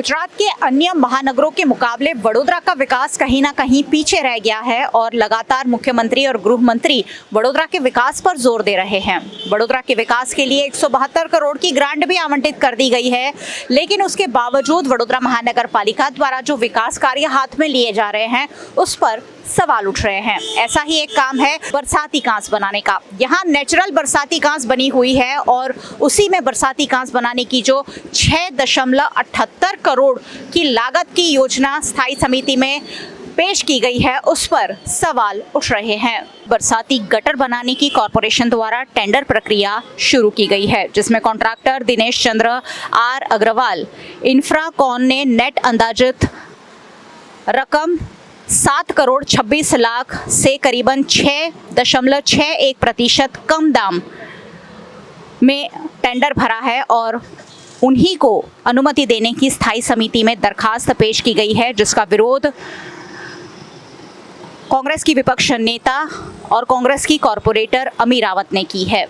गुजरात के अन्य महानगरों के मुकाबले वडोदरा का विकास कहीं ना कहीं पीछे रह गया है और लगातार मुख्यमंत्री और गृह मंत्री वडोदरा के विकास पर जोर दे रहे हैं। वडोदरा के विकास के लिए 172 करोड़ की ग्रांट भी आवंटित कर दी गई है, लेकिन उसके बावजूद वडोदरा महानगर पालिका द्वारा जो विकास कार्य हाथ में लिए जा रहे हैं उस पर सवाल उठ रहे हैं। ऐसा ही एक काम है बरसाती कांस बनाने का। यहाँ नेचुरल बरसाती कांस बनी हुई है और उसी में बरसाती कांस बनाने की जो 6.78 करोड़ की लागत की योजना स्थायी समिति में पेश की गई है उस पर सवाल उठ रहे हैं। बरसाती गटर बनाने की कॉरपोरेशन द्वारा टेंडर प्रक्रिया शुरू की गई है, जिसमें कॉन्ट्रैक्टर दिनेश चंद्र आर अग्रवाल इंफ्राकॉन ने नेट अंदाजित रकम 7 करोड़ 26 लाख से करीबन 6.61% कम दाम में टेंडर भरा है और उन्हीं को अनुमति देने की स्थायी समिति में दरखास्त पेश की गई है, जिसका विरोध कांग्रेस की विपक्ष नेता और कांग्रेस की कॉरपोरेटर अमी रावत ने की है।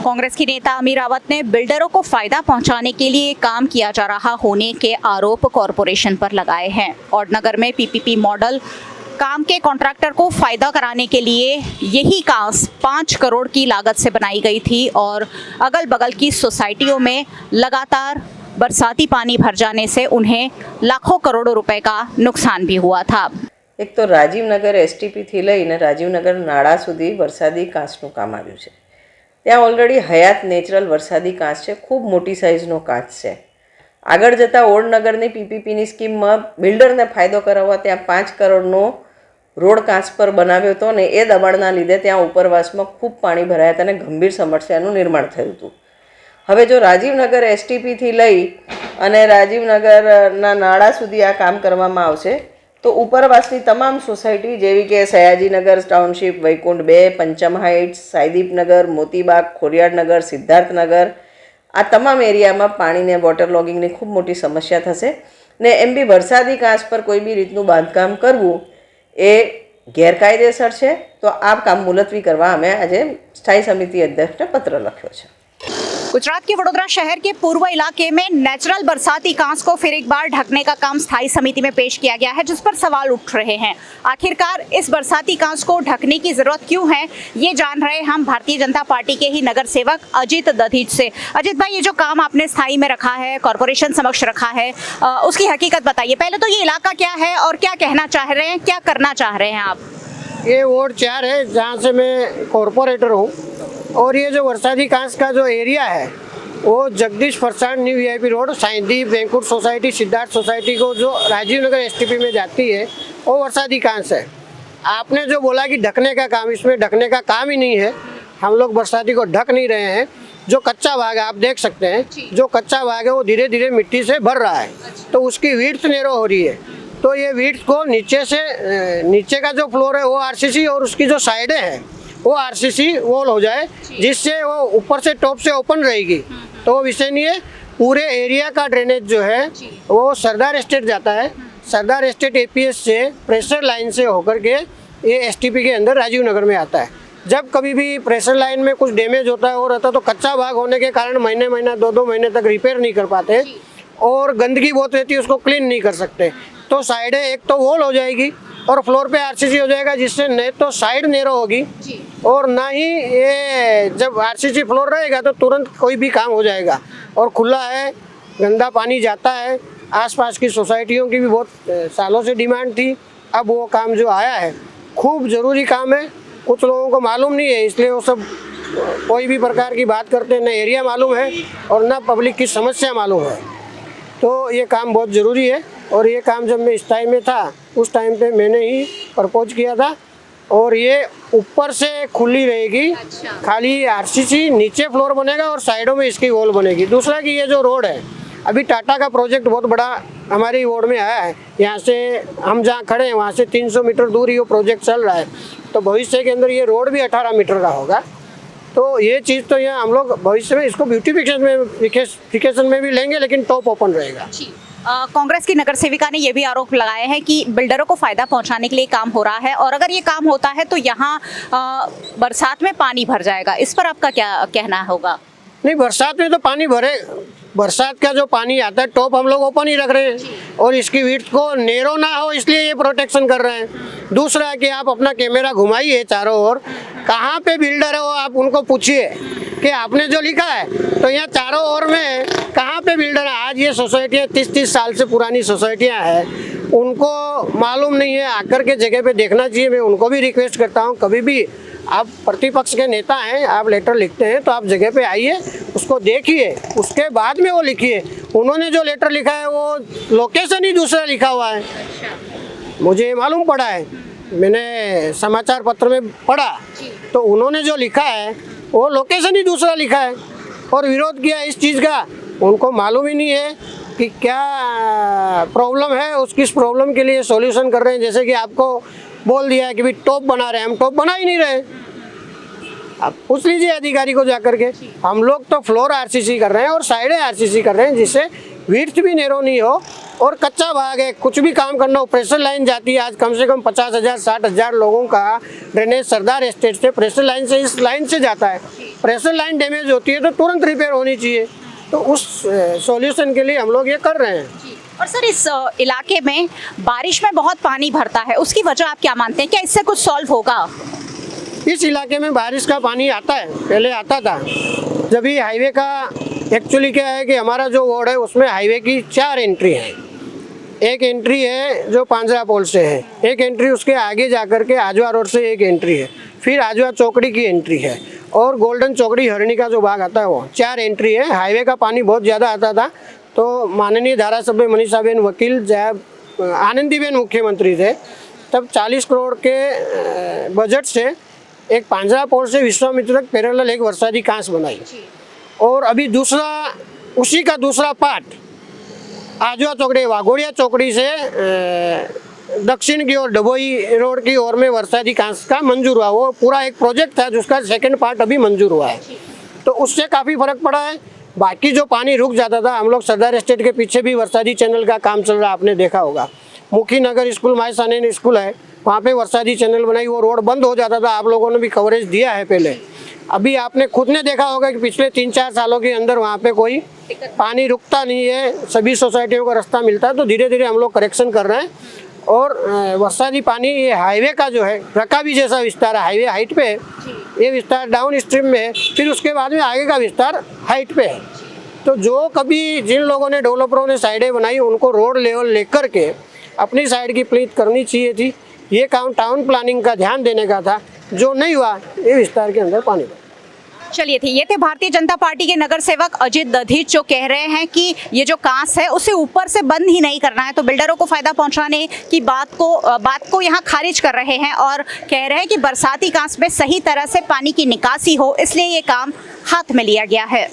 कांग्रेस की नेता अमी रावत ने बिल्डरों को फायदा पहुंचाने के लिए काम किया जा रहा होने के आरोप कॉरपोरेशन पर लगाए हैं। औडनगर में पीपीपी मॉडल काम के कॉन्ट्रैक्टर को फायदा कराने के लिए यही कांस 5 करोड़ की लागत से बनाई गई थी और अगल बगल की सोसाइटियों में लगातार बरसाती पानी भर जाने से उन्हें लाखों करोड़ों रुपए का नुकसान भी हुआ था। एक तो राजीवनगर एसटीपी थी लईने राजीवनगर नाड़ा सुधी वरसादी कांसનું કામ આવ્યું છે। ત્યાં ઓલરેડી હયાત નેચરલ વરસાદી કાંસ છે, ખૂબ મોટી સાઇઝનો કાંચ છે। આગળ જતાં ઓડનગરની પીપીપીની સ્કીમમાં બિલ્ડરને ફાયદો કરાવવા ત્યાં 5 કરોડનો રોડ કાંચ પર બનાવ્યો હતો ને એ દબાણના લીધે ત્યાં ઉપરવાસમાં ખૂબ પાણી ભરાયા હતા અને ગંભીર સમસ્યાનું નિર્માણ થયું હતું। હવે જો રાજીવનગર એસટીપીથી લઈ અને રાજીવનગરના નાળા સુધી આ કામ કરવામાં આવશે तो उपरवासनी तमाम सोसायटी जेवी के सयाजीनगर टाउनशीप, वैकुंठ 2, पंचम हाइट्स, साईदीप नगर, मोतीबाग, खोडियार नगर, सिद्धार्थनगर आ तमाम एरिया में पानी ने वॉटर लॉगिंग खूब मोटी समस्या थशे ने एम बी वरसादी कांच पर कोई भी रीतनु बांधकाम करवू ए गैरकायदेसर है। तो आ काम मुलतवी करवा अमे आज स्थायी समिति अध्यक्ष ने पत्र लख्यो छे। गुजरात के वडोदरा शहर के पूर्व इलाके में नेचुरल बरसाती कांस को फिर एक बार ढकने का काम स्थायी समिति में पेश किया गया है, जिस पर सवाल उठ रहे हैं। आखिरकार इस बरसाती कांस को ढकने की जरूरत क्यों है, ये जान रहे हम भारतीय जनता पार्टी के ही नगर सेवक अजित दधीच से। अजित भाई, ये जो काम आपने स्थायी में रखा है, कॉरपोरेशन समक्ष रखा है, उसकी हकीकत बताइए। पहले तो ये इलाका क्या है और क्या कहना चाह रहे हैं, क्या करना चाह रहे हैं आप? ये वार्ड 4 है जहाँ से मैं कॉरपोरेटर हूँ और ये जो वरसादी कांस का जो एरिया है वो Jagdish Farsan new VIP road, Saideep, Vaikunth society, Siddharth society को जो राजीवनगर एसटीपी में जाती है वो वरसादी कांस है। आपने जो बोला कि ढकने का काम, इसमें ढकने का काम ही नहीं है। हम लोग बरसाती को ढक नहीं रहे हैं। जो कच्चा भाग है आप देख सकते हैं, जो कच्चा भाग है वो धीरे धीरे मिट्टी से भर रहा है, तो उसकी विड्थ नैरो हो रही है। तो ये विड्थ को नीचे का जो फ्लोर है वो आरसीसी और उसकी जो साइडें हैं वो आरसीसी वॉल हो जाए, जिससे वो ऊपर से टॉप से ओपन रहेगी। तो वो विषय पूरे एरिया का ड्रेनेज जो है वो सरदार एस्टेट जाता है। सरदार एस्टेट एपीएस से प्रेशर लाइन से होकर के ये एसटीपी के अंदर राजीव नगर में आता है। जब कभी भी प्रेशर लाइन में कुछ डैमेज होता है और रहता तो कच्चा भाग होने के कारण महीना 2 महीने तक रिपेयर नहीं कर पाते और गंदगी बहुत रहती है, उसको क्लीन नहीं कर सकते। तो साइडें एक तो वॉल हो जाएगी और फ्लोर पे आरसीसी हो जाएगा, जिससे न तो साइड नैरो होगी और ना ही ये जब आरसीसी फ्लोर रहेगा तो तुरंत कोई भी काम हो जाएगा। और खुला है, गंदा पानी जाता है। आसपास की सोसाइटियों की भी बहुत सालों से डिमांड थी। अब वो काम जो आया है खूब ज़रूरी काम है। कुछ लोगों को मालूम नहीं है, इसलिए वो सब कोई भी प्रकार की बात करते हैं, ना एरिया मालूम है और ना पब्लिक की समस्या मालूम है। तो ये काम बहुत ज़रूरी है और ये काम जब मैं स्थायी में था उस टाइम पे मैंने ही प्रपोज किया था और ये ऊपर से खुली रहेगी। खाली आरसीसी नीचे फ्लोर बनेगा और साइडों में इसकी वॉल बनेगी। दूसरा कि ये जो रोड है, अभी टाटा का प्रोजेक्ट बहुत बड़ा हमारी वार्ड में आया है। यहाँ से हम जहाँ खड़े हैं वहाँ से 300 मीटर दूर ही वो प्रोजेक्ट चल रहा है। तो भविष्य के अंदर ये रोड भी 18 मीटर का होगा। तो ये चीज़ तो यहाँ हम लोग भविष्य में इसको ब्यूटिफिकेशन में भी लेंगे, लेकिन टॉप ओपन रहेगा। कांग्रेस की नगर सेविका ने यह भी आरोप लगाया है कि बिल्डरों को फायदा पहुंचाने के लिए काम हो रहा है और अगर ये काम होता है तो यहाँ बरसात में पानी भर जाएगा। इस पर आपका क्या कहना होगा? नहीं, बरसात में तो पानी भरे, बरसात का जो पानी आता है टॉप हम लोग ओपन ही रख रहे हैं और इसकी विड्थ को नैरो ना हो इसलिए ये प्रोटेक्शन कर रहे हैं। दूसरा है कि आप अपना कैमरा घुमाइए चारों ओर, कहाँ पे बिल्डर है वो आप उनको पूछिए कि आपने जो लिखा है, तो यहाँ चारों ओर में कहाँ पे बिल्डर है। आज ये सोसाइटियाँ 30-30 साल से पुरानी सोसाइटियाँ हैं, उनको मालूम नहीं है, आकर के जगह पे देखना चाहिए। मैं उनको भी रिक्वेस्ट करता हूँ, कभी भी आप प्रतिपक्ष के नेता हैं, आप लेटर लिखते हैं तो आप जगह पे आइए, उसको देखिए, उसके बाद में वो लिखिए। उन्होंने जो लेटर लिखा है वो लोकेशन ही दूसरा लिखा हुआ है, मुझे मालूम पड़ा है, मैंने समाचार पत्र में पढ़ा, तो उन्होंने जो लिखा है वो लोकेशन ही दूसरा लिखा है और विरोध किया इस चीज़ का। उनको मालूम ही नहीं है कि क्या प्रॉब्लम है, किस प्रॉब्लम के लिए सॉल्यूशन कर रहे हैं। जैसे कि आपको बोल दिया है कि भाई टॉप बना रहे हैं, हम टॉप बना ही नहीं रहे। आप पूछ लीजिए अधिकारी को जाकर के, हम लोग तो फ्लोर आरसीसी कर रहे हैं और साइडें आरसीसी कर रहे हैं, जिससे विड्थ भी नैरो नहीं हो और कच्चा भाग है, कुछ भी काम करना हो। प्रेशर लाइन जाती है, आज कम से कम 50,000 60,000 लोगों का ड्रेनेज सरदार एस्टेट से प्रेशर लाइन से, इस लाइन से जाता है। प्रेशर लाइन डैमेज होती है तो तुरंत रिपेयर होनी चाहिए, तो उस सॉल्यूशन के लिए हम लोग ये कर रहे हैं। और सर, इस इलाके में बारिश में बहुत पानी भरता है, उसकी वजह आप क्या मानते हैं, क्या इससे कुछ सॉल्व होगा? इस इलाके में बारिश का पानी आता है, पहले आता था जब ये हाईवे का, एक्चुअली क्या है कि हमारा जो वार्ड है उसमें हाईवे की 4 एंट्री है। एक एंट्री है जो पांजरा पोल से है, एक एंट्री उसके आगे जाकर के आजवा रोड से एक एंट्री है, फिर आजवा चौकड़ी की एंट्री है और गोल्डन चौकड़ी हरणी का जो भाग आता है वो 4 एंट्री है। हाईवे का पानी बहुत ज़्यादा आता था, तो माननीय धारासभ्य मनीषाबेन वकील जब आनंदीबेन मुख्यमंत्री थे तब 40 करोड़ के बजट से एक पांजरा पोल से विश्वामित्र तक पैरेलल एक वर्षादी कांस बनाई और अभी दूसरा, उसी का दूसरा पार्ट आजवा चौकड़ी वाघोड़िया चौकड़ी से दक्षिण की ओर डभोई रोड की ओर में वर्षादी कांस का मंजूर हुआ। वो पूरा एक प्रोजेक्ट था जिसका सेकंड पार्ट अभी मंजूर हुआ है, तो उससे काफ़ी फर्क पड़ा है। बाकी जो पानी रुक जाता था, हम लोग सरदार एस्टेट के पीछे भी वर्षादी चैनल का काम चल रहा, आपने देखा होगा। मुखी नगर स्कूल, माय सानेन स्कूल है, वहाँ पे वर्षादी चैनल बनाई, वो रोड बंद हो जाता था, आप लोगों ने भी कवरेज दिया है पहले। अभी आपने खुद ने देखा होगा कि पिछले 3-4 सालों के अंदर वहाँ पे कोई पानी रुकता नहीं है, सभी सोसाइटियों का रास्ता मिलता है। तो धीरे धीरे हम लोग करेक्शन कर रहे हैं और वर्षादी पानी, ये हाईवे का जो है रकाबी जैसा विस्तार है, हाईवे हाइट पे है, ये विस्तार डाउन स्ट्रीम में है, फिर उसके बाद में आगे का विस्तार हाइट पे है। तो जो कभी जिन लोगों ने, डेवलपरों ने साइडें बनाई, उनको रोड लेवल लेकर के अपनी साइड की प्लीट करनी चाहिए थी। ये काम टाउन प्लानिंग का ध्यान देने का था, जो नहीं हुआ, ये विस्तार के अंदर पानी भरा। चलिए थी, ये थे भारतीय जनता पार्टी के नगर सेवक अजित दधीच, जो कह रहे हैं कि ये जो कांस है उसे ऊपर से बंद ही नहीं करना है, तो बिल्डरों को फायदा पहुंचाने की बात को यहाँ खारिज कर रहे हैं और कह रहे हैं कि बरसाती कांस में सही तरह से पानी की निकासी हो, इसलिए ये काम हाथ में लिया गया है।